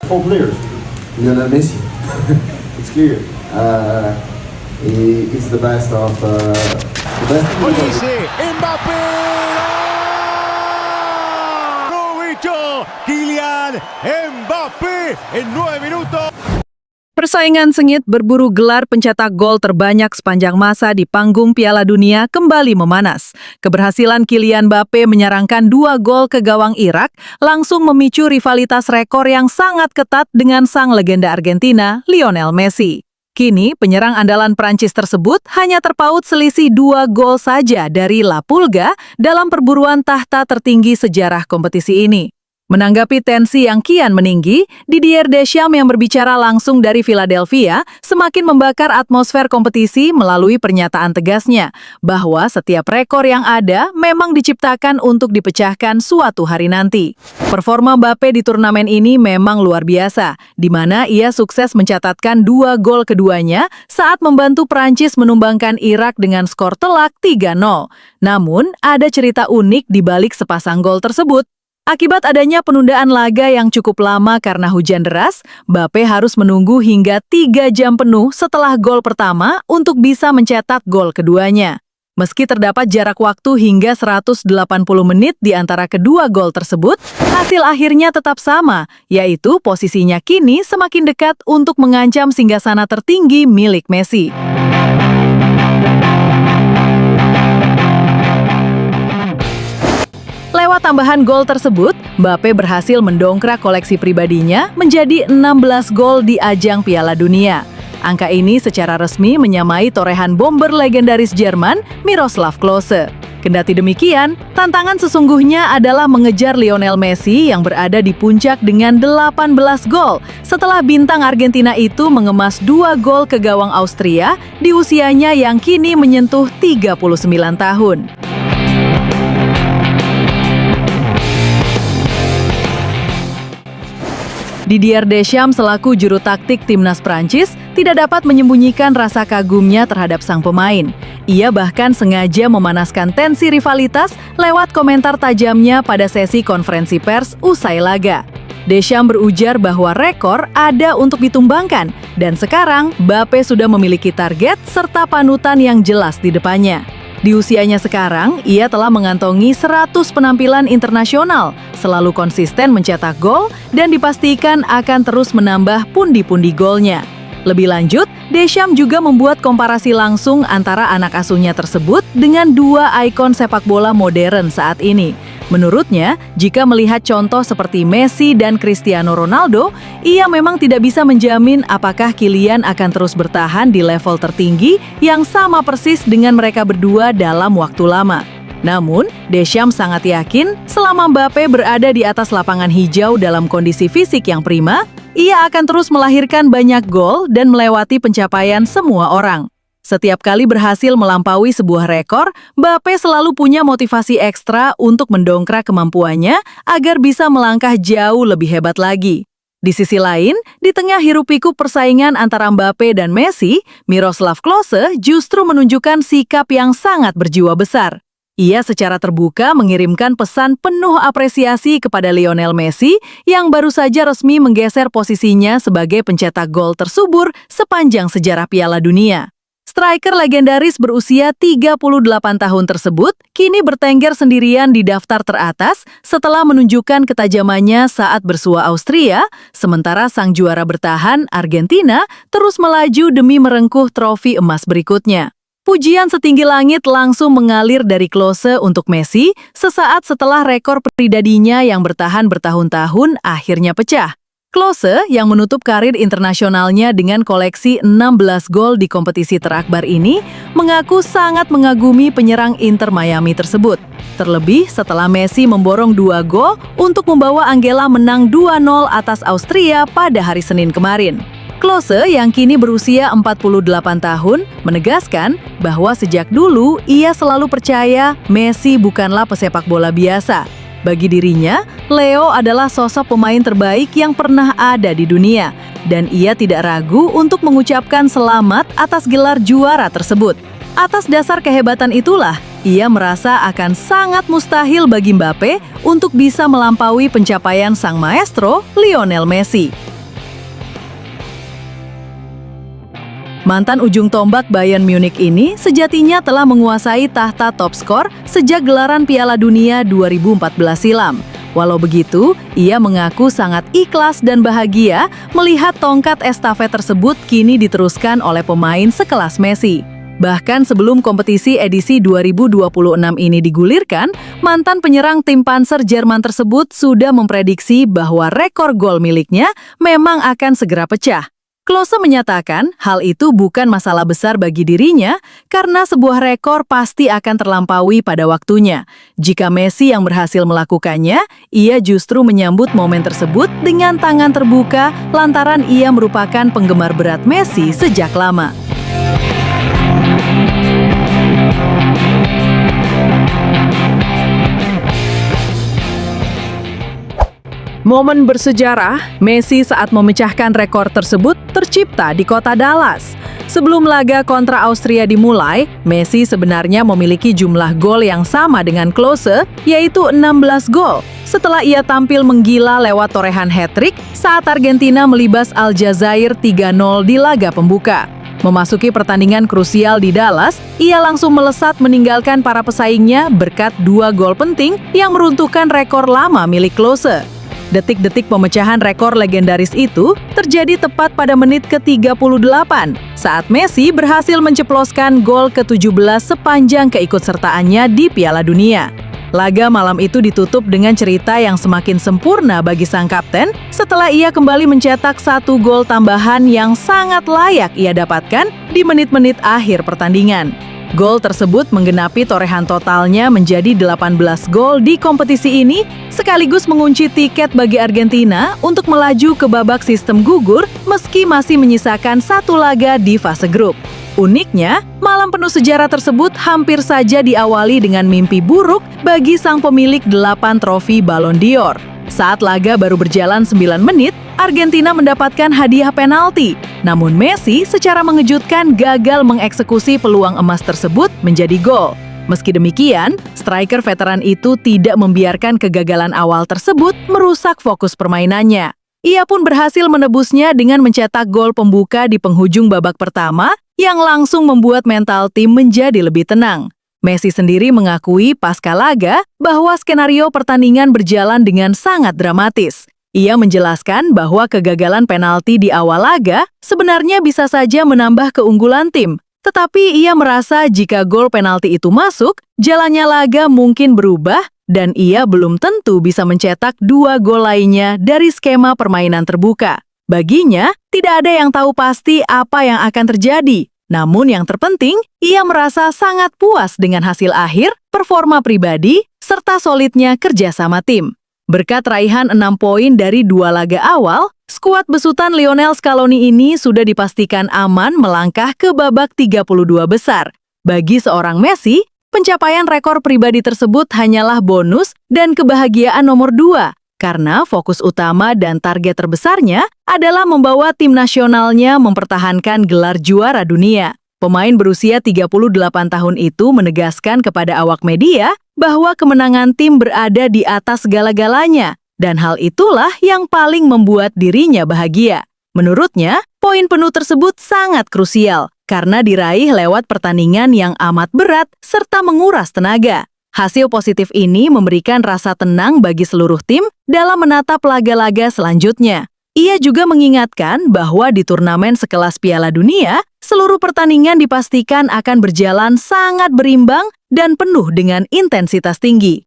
Four players. Lionel Messi. It's clear. He is the best of the best. Olise, Mbappé! ¡Lo bicho! Kylian Mbappé en 9 minutos. Persaingan sengit berburu gelar pencetak gol terbanyak sepanjang masa di panggung Piala Dunia kembali memanas. Keberhasilan Kylian Mbappé menyerangkan 2 gol ke gawang Irak langsung memicu rivalitas rekor yang sangat ketat dengan sang legenda Argentina, Lionel Messi. Kini, penyerang andalan Prancis tersebut hanya terpaut selisih 2 gol saja dari La Pulga dalam perburuan tahta tertinggi sejarah kompetisi ini. Menanggapi tensi yang kian meninggi, Didier Deschamps yang berbicara langsung dari Philadelphia semakin membakar atmosfer kompetisi melalui pernyataan tegasnya bahwa setiap rekor yang ada memang diciptakan untuk dipecahkan suatu hari nanti. Performa Mbappé di turnamen ini memang luar biasa, di mana ia sukses mencatatkan 2 gol keduanya saat membantu Prancis menumbangkan Irak dengan skor telak 3-0. Namun, ada cerita unik di balik sepasang gol tersebut. Akibat adanya penundaan laga yang cukup lama karena hujan deras, Mbappé harus menunggu hingga 3 jam penuh setelah gol pertama untuk bisa mencetak gol keduanya. Meski terdapat jarak waktu hingga 180 menit di antara kedua gol tersebut, hasil akhirnya tetap sama, yaitu posisinya kini semakin dekat untuk mengancam singgasana tertinggi milik Messi. Lewat tambahan gol tersebut, Mbappé berhasil mendongkrak koleksi pribadinya menjadi 16 gol di ajang Piala Dunia. Angka ini secara resmi menyamai torehan bomber legendaris Jerman, Miroslav Klose. Kendati demikian, tantangan sesungguhnya adalah mengejar Lionel Messi yang berada di puncak dengan 18 gol setelah bintang Argentina itu mengemas 2 gol ke gawang Austria di usianya yang kini menyentuh 39 tahun. Didier Deschamps selaku juru taktik timnas Prancis tidak dapat menyembunyikan rasa kagumnya terhadap sang pemain. Ia bahkan sengaja memanaskan tensi rivalitas lewat komentar tajamnya pada sesi konferensi pers usai laga. Deschamps berujar bahwa rekor ada untuk ditumbangkan dan sekarang Mbappé sudah memiliki target serta panutan yang jelas di depannya. Di usianya sekarang, ia telah mengantongi 100 penampilan internasional, selalu konsisten mencetak gol, dan dipastikan akan terus menambah pundi-pundi golnya. Lebih lanjut, Deschamps juga membuat komparasi langsung antara anak asuhnya tersebut dengan 2 ikon sepak bola modern saat ini. Menurutnya, jika melihat contoh seperti Messi dan Cristiano Ronaldo, ia memang tidak bisa menjamin apakah Kylian akan terus bertahan di level tertinggi yang sama persis dengan mereka berdua dalam waktu lama. Namun, Deschamps sangat yakin selama Mbappé berada di atas lapangan hijau dalam kondisi fisik yang prima, ia akan terus melahirkan banyak gol dan melewati pencapaian semua orang. Setiap kali berhasil melampaui sebuah rekor, Mbappé selalu punya motivasi ekstra untuk mendongkrak kemampuannya agar bisa melangkah jauh lebih hebat lagi. Di sisi lain, di tengah hiruk-pikuk persaingan antara Mbappé dan Messi, Miroslav Klose justru menunjukkan sikap yang sangat berjiwa besar. Ia secara terbuka mengirimkan pesan penuh apresiasi kepada Lionel Messi yang baru saja resmi menggeser posisinya sebagai pencetak gol tersubur sepanjang sejarah Piala Dunia. Striker legendaris berusia 38 tahun tersebut kini bertengger sendirian di daftar teratas setelah menunjukkan ketajamannya saat bersua Austria, sementara sang juara bertahan, Argentina, terus melaju demi merengkuh trofi emas berikutnya. Pujian setinggi langit langsung mengalir dari Klose untuk Messi sesaat setelah rekor pribadinya yang bertahan bertahun-tahun akhirnya pecah. Klose yang menutup karir internasionalnya dengan koleksi 16 gol di kompetisi terakbar ini mengaku sangat mengagumi penyerang Inter Miami tersebut. Terlebih setelah Messi memborong 2 gol untuk membawa Angela menang 2-0 atas Austria pada hari Senin kemarin. Klose yang kini berusia 48 tahun menegaskan bahwa sejak dulu ia selalu percaya Messi bukanlah pesepak bola biasa. Bagi dirinya, Leo adalah sosok pemain terbaik yang pernah ada di dunia, dan ia tidak ragu untuk mengucapkan selamat atas gelar juara tersebut. Atas dasar kehebatan itulah, ia merasa akan sangat mustahil bagi Mbappé untuk bisa melampaui pencapaian sang maestro, Lionel Messi. Mantan ujung tombak Bayern Munich ini sejatinya telah menguasai tahta top skor sejak gelaran Piala Dunia 2014 silam. Walau begitu, ia mengaku sangat ikhlas dan bahagia melihat tongkat estafet tersebut kini diteruskan oleh pemain sekelas Messi. Bahkan sebelum kompetisi edisi 2026 ini digulirkan, mantan penyerang tim Panzer Jerman tersebut sudah memprediksi bahwa rekor gol miliknya memang akan segera pecah. Klose menyatakan hal itu bukan masalah besar bagi dirinya karena sebuah rekor pasti akan terlampaui pada waktunya. Jika Messi yang berhasil melakukannya, ia justru menyambut momen tersebut dengan tangan terbuka lantaran ia merupakan penggemar berat Messi sejak lama. Momen bersejarah, Messi saat memecahkan rekor tersebut tercipta di kota Dallas. Sebelum laga kontra Austria dimulai, Messi sebenarnya memiliki jumlah gol yang sama dengan Klose, yaitu 16 gol. Setelah ia tampil menggila lewat torehan hat-trick saat Argentina melibas Aljazair 3-0 di laga pembuka. Memasuki pertandingan krusial di Dallas, ia langsung melesat meninggalkan para pesaingnya berkat 2 gol penting yang meruntuhkan rekor lama milik Klose. Detik-detik pemecahan rekor legendaris itu terjadi tepat pada menit ke-38 saat Messi berhasil menceploskan gol ke-17 sepanjang keikutsertaannya di Piala Dunia. Laga malam itu ditutup dengan cerita yang semakin sempurna bagi sang kapten setelah ia kembali mencetak 1 gol tambahan yang sangat layak ia dapatkan di menit-menit akhir pertandingan. Gol tersebut menggenapi torehan totalnya menjadi 18 gol di kompetisi ini, sekaligus mengunci tiket bagi Argentina untuk melaju ke babak sistem gugur meski masih menyisakan 1 laga di fase grup. Uniknya, malam penuh sejarah tersebut hampir saja diawali dengan mimpi buruk bagi sang pemilik 8 trofi Ballon d'Or. Saat laga baru berjalan 9 menit, Argentina mendapatkan hadiah penalti. Namun Messi secara mengejutkan gagal mengeksekusi peluang emas tersebut menjadi gol. Meski demikian, striker veteran itu tidak membiarkan kegagalan awal tersebut merusak fokus permainannya. Ia pun berhasil menebusnya dengan mencetak gol pembuka di penghujung babak pertama yang langsung membuat mental tim menjadi lebih tenang. Messi sendiri mengakui pasca laga bahwa skenario pertandingan berjalan dengan sangat dramatis. Ia menjelaskan bahwa kegagalan penalti di awal laga sebenarnya bisa saja menambah keunggulan tim. Tetapi ia merasa jika gol penalti itu masuk, jalannya laga mungkin berubah dan ia belum tentu bisa mencetak 2 gol lainnya dari skema permainan terbuka. Baginya, tidak ada yang tahu pasti apa yang akan terjadi. Namun yang terpenting, ia merasa sangat puas dengan hasil akhir, performa pribadi, serta solidnya kerjasama tim. Berkat raihan 6 poin dari 2 laga awal, skuad besutan Lionel Scaloni ini sudah dipastikan aman melangkah ke babak 32 besar. Bagi seorang Messi, pencapaian rekor pribadi tersebut hanyalah bonus dan kebahagiaan nomor 2, karena fokus utama dan target terbesarnya adalah membawa tim nasionalnya mempertahankan gelar juara dunia. Pemain berusia 38 tahun itu menegaskan kepada awak media bahwa kemenangan tim berada di atas segala-galanya, dan hal itulah yang paling membuat dirinya bahagia. Menurutnya, poin penuh tersebut sangat krusial, karena diraih lewat pertandingan yang amat berat serta menguras tenaga. Hasil positif ini memberikan rasa tenang bagi seluruh tim dalam menatap laga-laga selanjutnya. Ia juga mengingatkan bahwa di turnamen sekelas Piala Dunia, seluruh pertandingan dipastikan akan berjalan sangat berimbang dan penuh dengan intensitas tinggi.